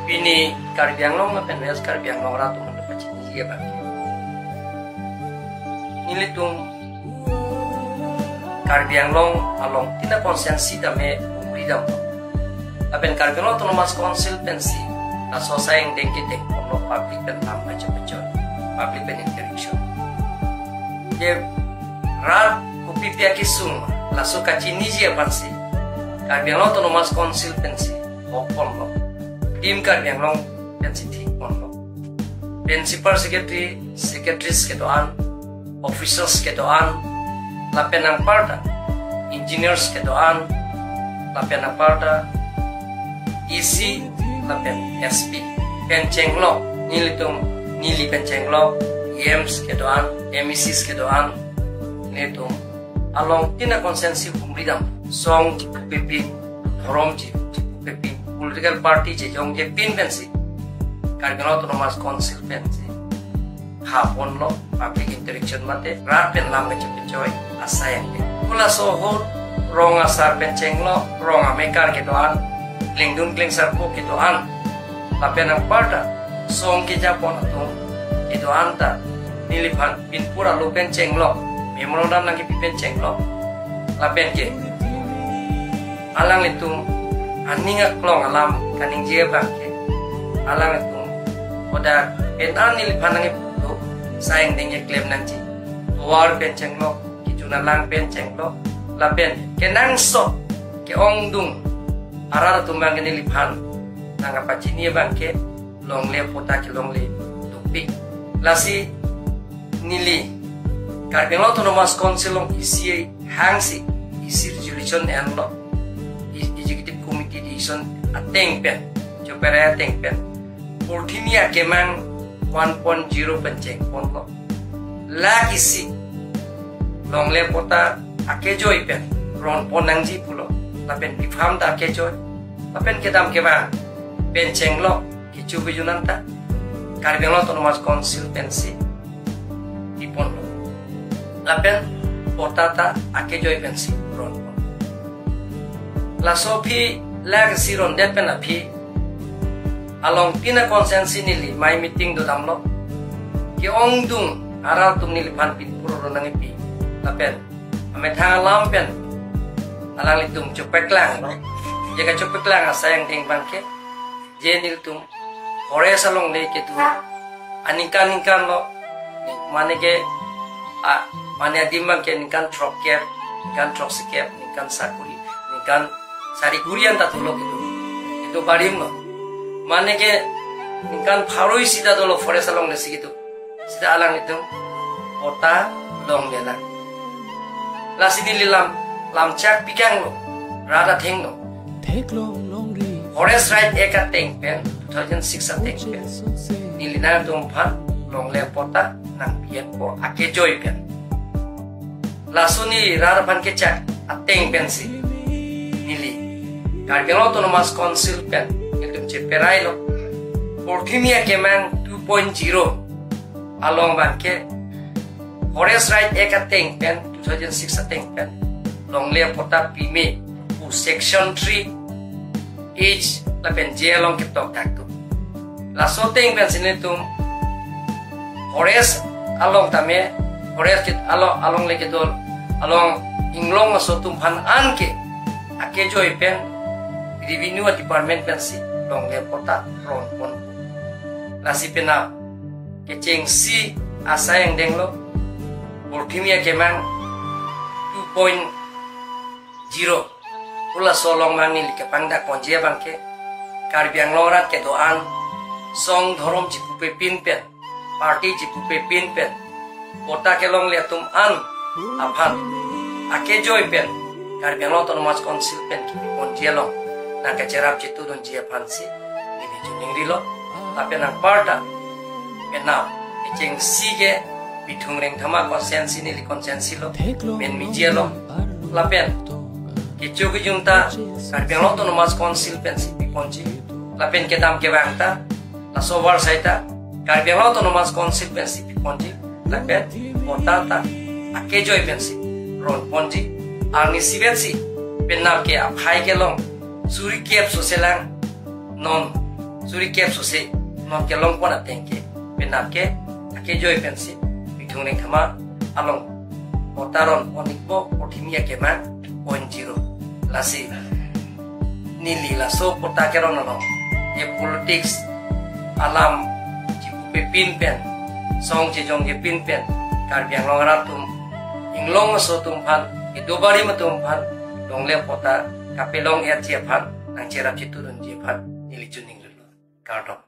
Bini Karbiang Long na penwes Karbiang Long ratu mendapat cinta dia bagi. Nilitung Karbiang Long along tina konsensi dame freedom. Apen Karbiang Long autonomous council pensi na sosayang dengki deng ono public pen am baca pecon public pen interaction. Ye rat kopi pia kisung lasu kacini dia pansi Karbiang Long autonomous council pensi opon lo. Tim Karbiang Long pensi tik on lo. Principal secretary, secretaries ketuaan, officers ketuaan, lapen ang parta, engineers ketuaan, lapen ang parta, EC, lapen SP, penceng lo, nili penceng lo, EMs ketuaan, MECs ketuaan, nilitung along tina konsensi pemridam, song pipin, horom pipin, political party jong pin pensi, Karbiang Long autonomous council pensi, hapon lo public interaction mate rapen lambe cepecoy asayang ke. Pula sohor rong asar penceng lo, rong amekar kedoan, klingdun kling sarpo kedoan, lapen ang parta, song ke Japon atung kedoan ta, nilipan pin pura lo penceng lo, memorandum lagi pi penceng lo, lapen ke. Alang litung aningak klong alam kaning jia bangke, alang litung oda petan nilipan nangi sayang dengan klaim nanti, war penceng lo, kijuna lang penceng lo, lapen kenang so, ke ongdung, arah tumbang kini lipan, nangga pacini bangke, long le pota ke long le, tupi, lasi nili, Karbiang Long autonomous council long isi hangsi, isi resolution en lo, executive committee decision ateng pen, coba ateng pen, portinia kemang 1.0 penceng pon lo lagi si long le pota akejoy pen ron ponang ji pulo lapen bifam ta akejoy lapen kedam keba penceng lo kicu bijunan ta Karbiang Long autonomous council pensi ipon lo lapen pota ta akejoy pensi ron pon la sopi lagi si ron depen api along tina konsensi nili mai meeting do damlo ki ongdung aral tum nili pan pin puro nang ipi lapen ame thang lampen alang litung cepek lang no jaga cepek lang asayang ding bangke je nil tum ore salong le ke tu anikan lo mane ke mane dimbang ke nikan trok cap nikan trok skep nikan sakuri nikan sari kurian ta tulo itu barim lo Mane ke nikan paroi sida dolo forest along nasi gitu, sida alang itu, ota long belang. Lasi di lam cak pikang lo, rada teng lo. Forest right eka teng pen, 2006 teng pen. Nilina tumpan long le pota nang pian po akejoy pen. Lasu ni rada pan kecak ateng pen si, nili. Karbiang Long autonomous council pen. Ceperai lo, portimia kemang 2.0 along bangke, forest right eka teng pen 2006 teng pen, long le pota pime section 3 each lapen je long kitok taktu, la so teng pen sini tum forest along tame forest kit along le kitol along inglong so tum pan anke akejoy pen revenue department pen si long le pota ron pon nasi pena keceng si asa yang deng lo portimia kemang 2.0 pula solong mangi like pangdak ponjia bangke Karbiang Long rat ke doan song dhorom jipu pin pen party jipu pin pen pota ke long le tum an aphan akejoy pen Karbiang Long autonomous council pen ki ponjia long nang kecerap jitu don jia pansi ini juning rilo tapi nang parta penau eceng sige bitung reng thama konsensi ni li konsensi lo men mijia lo lapen kecu junta Karbiang Long autonomous council pensi piponji lapen kedam ke bangta la sowar saita Karbiang Long autonomous council pensi piponji lapen potata akejoy pensi ron ponji arni sibensi penau ke aphai ke long suri kiep soselang non suri kep suse non ke long pona tengke penake ake joy pensi bidung ne kama along otaron onikbo otimia kema 0.0 lasi nili laso potakeron no ye politics alam jipu pin pen song je jong je pin pen kar biang longaran tum inglong so tum phan idobari ma tum phan dongle pota kapelong ya je phan nang cerap citurun je phan nili juning lulu kardom